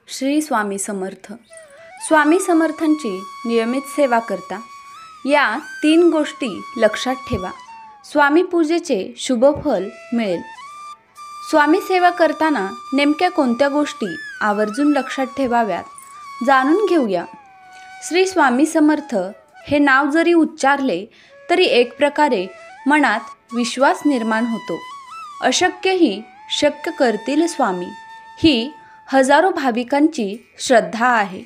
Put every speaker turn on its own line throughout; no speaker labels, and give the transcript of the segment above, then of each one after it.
श्री स्वामी समर्थ। स्वामी समर्थांची नियमित सेवा करता या 3 गोष्टी लक्षात ठेवा, स्वामी पूजेचे शुभ फल मिळेल। स्वामी सेवा करताना नेमक्या कोणत्या गोष्टी आवर्जून लक्षात ठेवाव्यात जाणून घेऊया। श्री स्वामी समर्थ हे नाव जरी उच्चारले तरी एक प्रकारे मनात विश्वास निर्माण होतो। अशक्यही शक्य करतील स्वामी ही हजारो भाविकांची श्रद्धा आहे।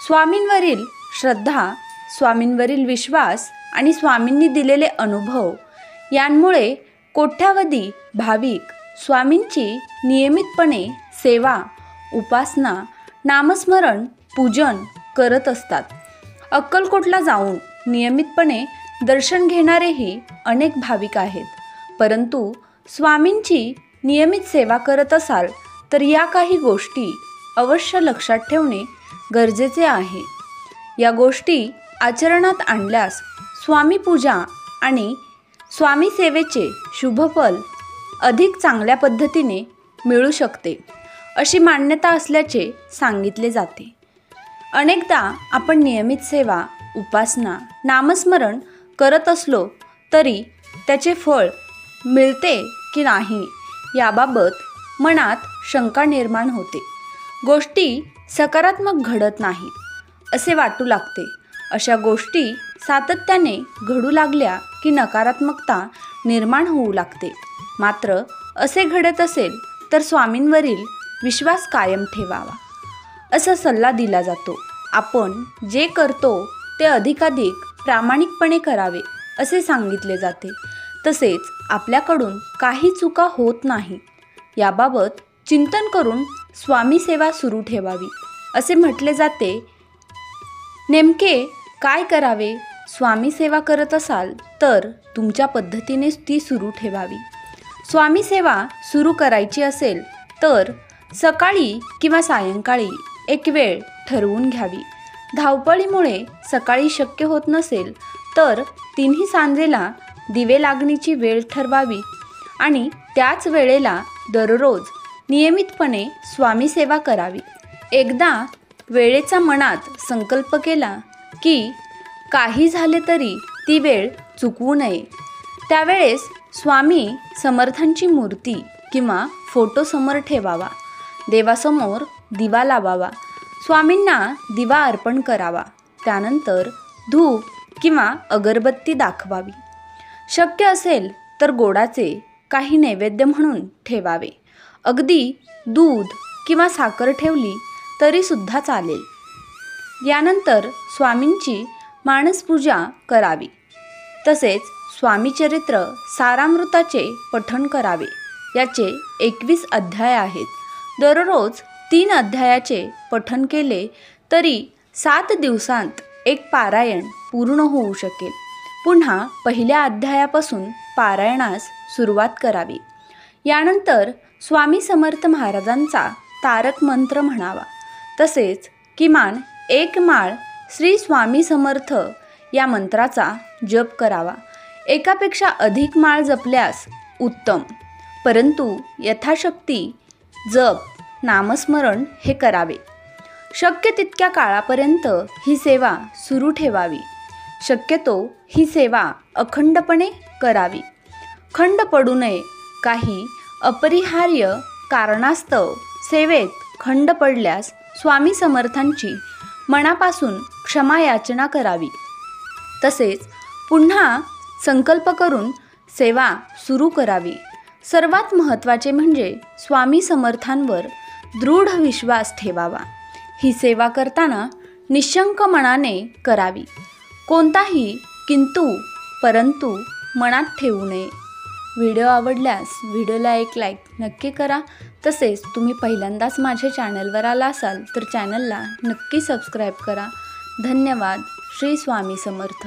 स्वामींवरील श्रद्धा, स्वामींवरील विश्वास आणि स्वामींनी दिलेले अनुभव यांमुळे कोट्यावधी भाविक स्वामींची नियमितपणे सेवा, उपासना, नामस्मरण, पूजन करत असतात। अक्कलकोटला जाऊन नियमितपणे दर्शन घेणारेही अनेक भाविक आहेत। परंतु स्वामींची नियमित सेवा करत असाल तर या काही गोष्टी अवश्य लक्षात ठेवणे गरजेचे आहे। या गोष्टी आचरणात आणल्यास स्वामी पूजा आणि स्वामी सेवेचे शुभफल अधिक चांगल्या पद्धतीने मिळू शकते, अशी मान्यता असल्याचे सांगितले जाते। अनेकदा आपण नियमित सेवा, उपासना, नामस्मरण करत असलो तरी त्याचे फळ मिळते की नाही याबाबत मनात शंका निर्माण होते। गोष्टी सकारात्मक घडत नाहीत असे वाटू लागते। अशा गोष्टी सातत्याने घडू लागल्या की नकारात्मकता निर्माण होऊ लागते। मात्र असे घडत असेल तर स्वामींवरील विश्वास कायम ठेवावा असा सल्ला दिला जातो। आपण जे करतो ते अधिकाधिक प्रामाणिकपणे करावे असे सांगितले जाते। तसेच आपल्याकडून काही चुका होत नाही याबाबत चिंतन करून स्वामी सेवा सुरू ठेवावी असे म्हटले जाते। नेमके काय करावे? स्वामी सेवा करत असाल तर तुमच्या पद्धतीनेच ती सुरू ठेवावी। स्वामी सेवा सुरू करायची असेल तर सकाळी किंवा सायंकाळी एक वेळ ठरवून घ्यावी। धावपळीमुळे सकाळी शक्य होत नसेल तर तिन्ही सांजेला दिवे लागणीची वेळ ठरवावी आणि त्याच वेळेला दररोज नियमितपणे स्वामी सेवा करावी। एकदा वेळेचा मनात संकल्प केला की काही झाले तरी ती वेळ चुकवू नये, त्यावेळेस स्वामी समर्थांची मूर्ती किंवा फोटो समोर ठेवावा, देवासमोर दिवा लावावा, स्वामींना दिवा अर्पण करावा, त्यानंतर धूप किंवा अगरबत्ती दाखवावी। शक्य असेल तर गोडाचे काही नैवेद्य म्हणून ठेवावे। अगदी दूध किंवा साखर ठेवली तरी सुद्धा चालेल। यानंतर स्वामींची मानसपूजा करावी। तसेच स्वामीचरित्र सारामृताचे पठण करावे। याचे 21 अध्याय आहेत। दररोज 3 अध्यायाचे पठण केले तरी 7 दिवसांत एक पारायण पूर्ण होऊ शकेल। पुन्हा पहिल्या अध्यायापासून पारायणास सुरुवात करावी। यानंतर स्वामी समर्थ महाराजांचा तारक मंत्र म्हणावा। तसेच किमान 1 माळ श्री स्वामी समर्थ या मंत्राचा जप करावा। एकापेक्षा अधिक माळ जपल्यास उत्तम, परंतु यथाशक्ती जप, नामस्मरण हे करावे। शक्य तितक्या काळापर्यंत ही सेवा सुरू ठेवावी। शक्यतो ही सेवा अखंडपणे करावी। खंड पडू नये। काही अपरिहार्य कारणास्तव सेवेत खंड पडल्यास स्वामी समर्थांची मनापासून क्षमा याचना करावी। तसेच पुन्हा संकल्प करून सेवा सुरू करावी। सर्वात महत्त्वाचे म्हणजे स्वामी समर्थांवर दृढ विश्वास ठेवावा। ही सेवा करताना निशंक मनाने करावी। कोणताही किंतु परंतु मनात ठेवू नये। व्हिडिओ आवडल्यास व्हिडिओला एक लाईक नक्की करा। तसेच तुम्ही पहिल्यांदाच माझ्या चॅनलवर आला असाल तर चॅनलला नक्की सबस्क्राईब करा। धन्यवाद। श्री स्वामी समर्थ।